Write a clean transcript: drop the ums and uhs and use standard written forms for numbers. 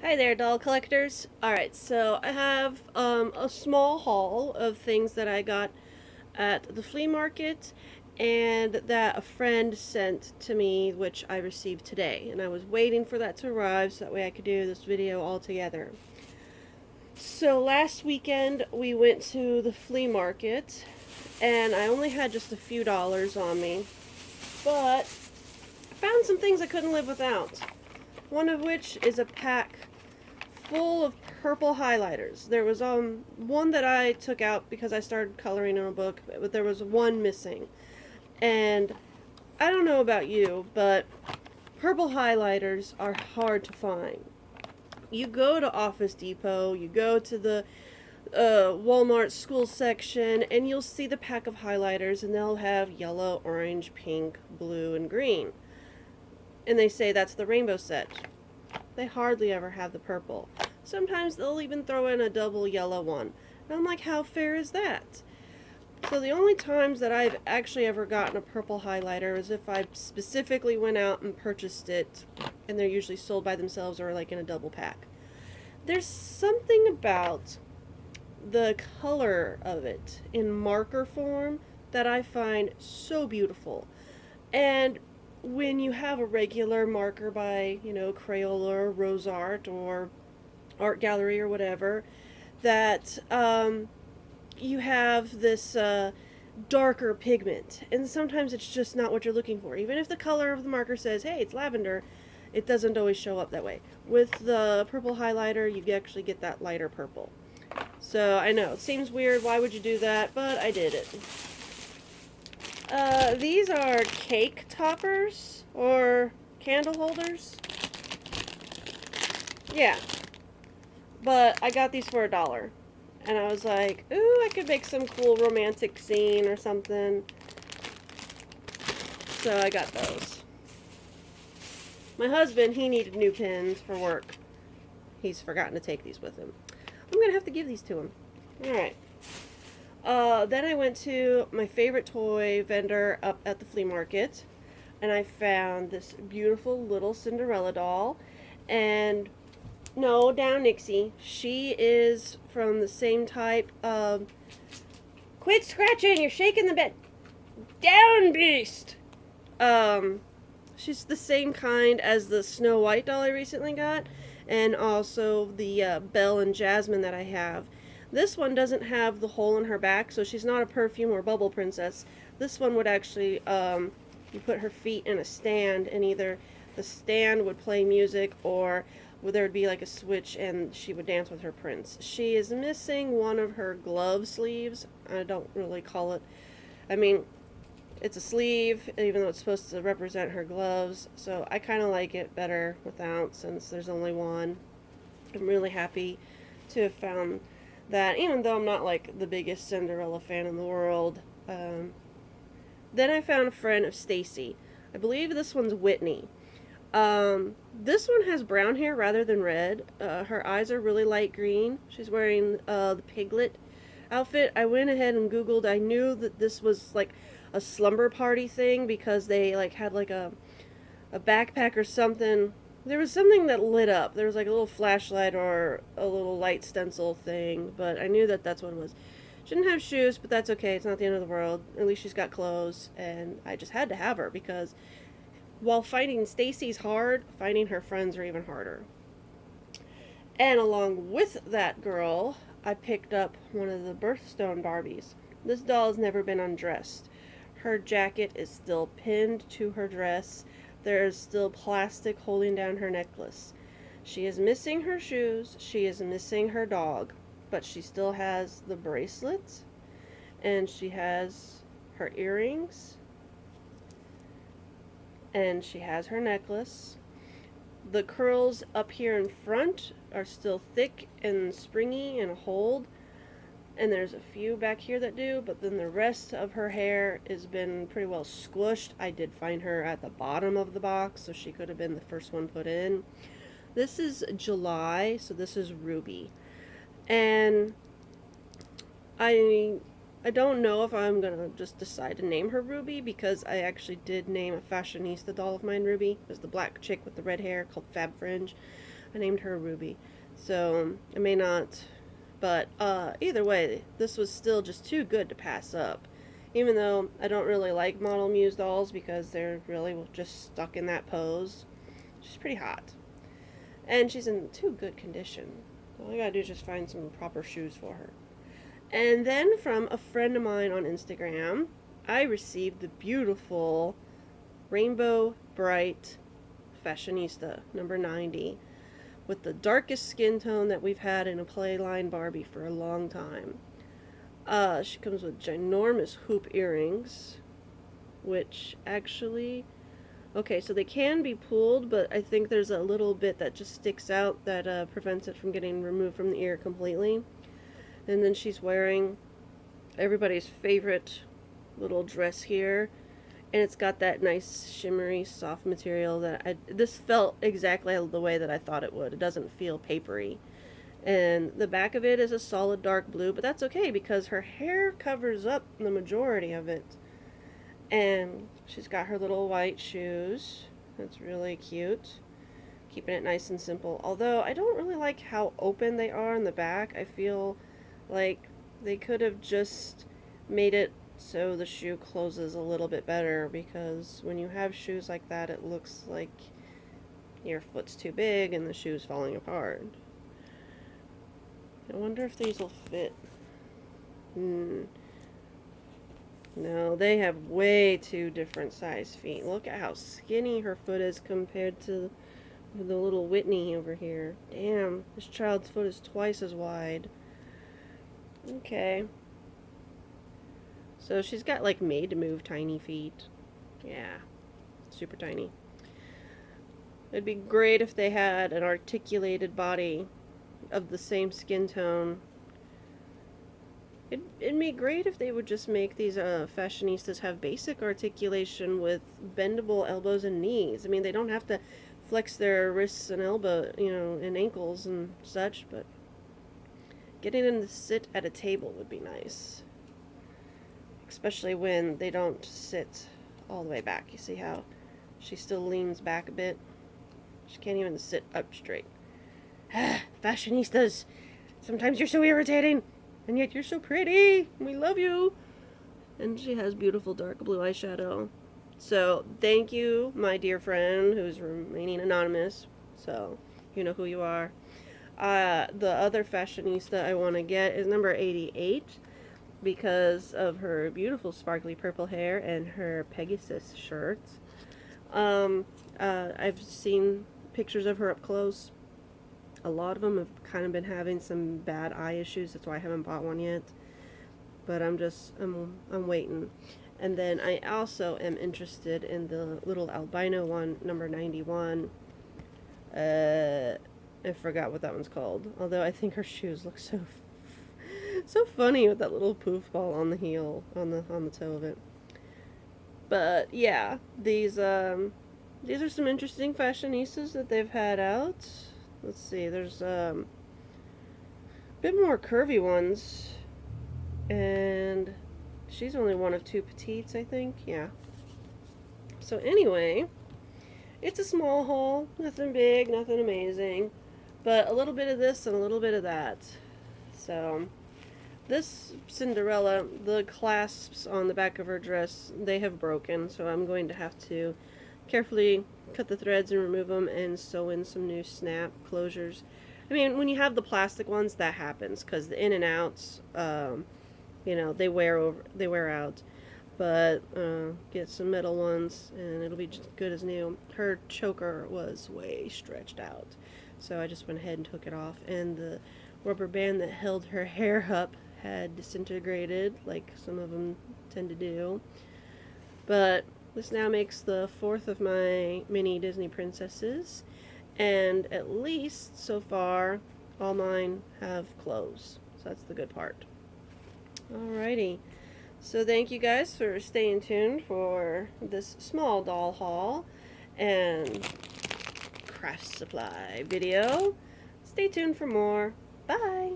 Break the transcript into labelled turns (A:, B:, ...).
A: Hi there, doll collectors. Alright, so I have a small haul of things that I got at the flea market and that a friend sent to me, which I received today. And I was waiting for that to arrive so that way I could do this video all together. So last weekend we went to the flea market and I only had just a few dollars on me, but I found some things I couldn't live without. One of which is a pack full of purple highlighters. There was one that I took out because I started coloring in a book, but there was one missing. And I don't know about you, but purple highlighters are hard to find. You go to Office Depot, you go to the Walmart school section, and you'll see the pack of highlighters, and they'll have yellow, orange, pink, blue, and green. And they say that's the rainbow set. They hardly ever have the purple. Sometimes they'll even throw in a double yellow one. And I'm like, how fair is that? So the only times that I've actually ever gotten a purple highlighter is if I specifically went out and purchased it, and they're usually sold by themselves or like in a double pack. There's something about the color of it in marker form that I find so beautiful. And when you have a regular marker by, Crayola or Rose Art or Art Gallery or whatever, that you have this darker pigment. And sometimes it's just not what you're looking for. Even if the color of the marker says, hey, it's lavender, it doesn't always show up that way. With the purple highlighter, you actually get that lighter purple. So I know, it seems weird, why would you do that? But I did it. These are cake toppers or candle holders. Yeah, but I got these for $1. And I was like, ooh, I could make some cool romantic scene or something. So I got those. My husband, he needed new pins for work. He's forgotten to take these with him. I'm going to have to give these to him. Alright. Then I went to my favorite toy vendor up at the flea market. And I found this beautiful little Cinderella doll. And no, down Nixie. She is from the same type of... Quit scratching! You're shaking the bed! Down, beast! She's the same kind as the Snow White doll I recently got, and also the Belle and Jasmine that I have. This one doesn't have the hole in her back, so she's not a perfume or bubble princess. This one would actually, you put her feet in a stand, and either the stand would play music or there would be like a switch and she would dance with her prince. She is missing one of her glove sleeves. I don't really call it, I mean, it's a sleeve, even though it's supposed to represent her gloves. So I kind of like it better without, since there's only one. I'm really happy to have found that, even though I'm not like the biggest Cinderella fan in the world. Then I found a friend of Stacy. I believe this one's Whitney. This one has brown hair rather than red. Her eyes are really light green. She's wearing the piglet outfit. I went ahead and Googled. I knew that this was like a slumber party thing because they like had like a backpack or something. There was something that lit up. There was like a little flashlight or a little light stencil thing, but I knew that that's what it was. She didn't have shoes, but that's okay. It's not the end of the world. At least she's got clothes, and I just had to have her because while finding Stacy's hard, finding her friends are even harder. And along with that girl, I picked up one of the birthstone Barbies. This doll has never been undressed. Her jacket is still pinned to her dress. There is still plastic holding down her necklace. She is missing her shoes. She is missing her dog. But she still has the bracelet. And she has her earrings. And she has her necklace. The curls up here in front are still thick and springy and hold. And there's a few back here that do, but then the rest of her hair has been pretty well squished. I did find her at the bottom of the box, so she could have been the first one put in. This is July, so this is Ruby. And I don't know if I'm going to just decide to name her Ruby, because I actually did name a fashionista doll of mine Ruby. It was the black chick with the red hair called Fab Fringe. I named her Ruby. So I may not, but either way, this was still just too good to pass up. Even though I don't really like model Muse dolls because they're really just stuck in that pose. She's pretty hot. And she's in too good condition. All I gotta do is just find some proper shoes for her. And then from a friend of mine on Instagram, I received the beautiful Rainbow Bright Fashionista number 90 with the darkest skin tone that we've had in a Playline Barbie for a long time. She comes with ginormous hoop earrings, which actually, okay, so they can be pulled, but I think there's a little bit that just sticks out that prevents it from getting removed from the ear completely. And then she's wearing everybody's favorite little dress here, and it's got that nice shimmery soft material that this felt exactly the way that I thought it would. It doesn't feel papery. And the back of it is a solid dark blue, but that's okay because her hair covers up the majority of it. And she's got her little white shoes. That's really cute. Keeping it nice and simple. Although I don't really like how open they are in the back. I feel like they could have just made it so the shoe closes a little bit better, because when you have shoes like that, it looks like your foot's too big and the shoe's falling apart. I wonder if these will fit. No, they have way too different size feet. Look at how skinny her foot is compared to the little Whitney over here. Damn, this child's foot is twice as wide. Okay. So she's got like made to move tiny feet. Yeah, super tiny. It'd be great if they had an articulated body of the same skin tone. It'd be great if they would just make these fashionistas have basic articulation with bendable elbows and knees. I mean, they don't have to flex their wrists and and ankles and such, but getting them to sit at a table would be nice. Especially when they don't sit all the way back. You see how she still leans back a bit? She can't even sit up straight. Fashionistas, sometimes you're so irritating, and yet you're so pretty. We love you. And she has beautiful dark blue eyeshadow. So thank you, my dear friend, who's remaining anonymous. So you know who you are. The other fashionista I want to get is number 88 because of her beautiful sparkly purple hair and her Pegasus shirts. I've seen pictures of her up close. A lot of them have kind of been having some bad eye issues. That's why I haven't bought one yet. But I'm waiting. And then I also am interested in the little albino one, number 91. I forgot what that one's called. Although I think her shoes look so funny with that little poof ball on the heel, on the toe of it. But yeah, these are some interesting fashionistas that they've had out. Let's see, there's a bit more curvy ones, and she's only one of two petites, I think. Yeah. So anyway, it's a small haul, nothing big, nothing amazing, but a little bit of this and a little bit of that. So this Cinderella, the clasps on the back of her dress, they have broken, so I'm going to have to carefully cut the threads and remove them and sew in some new snap closures. I mean, when you have the plastic ones, that happens because the in and outs, they wear out. But get some metal ones and it'll be just good as new. Her choker was way stretched out, so I just went ahead and took it off, and the rubber band that held her hair up had disintegrated, like some of them tend to do. But this now makes the fourth of my mini Disney princesses, and at least so far all mine have clothes, so that's the good part. Alrighty, so thank you guys for staying tuned for this small doll haul and craft supply video. Stay tuned for more. Bye!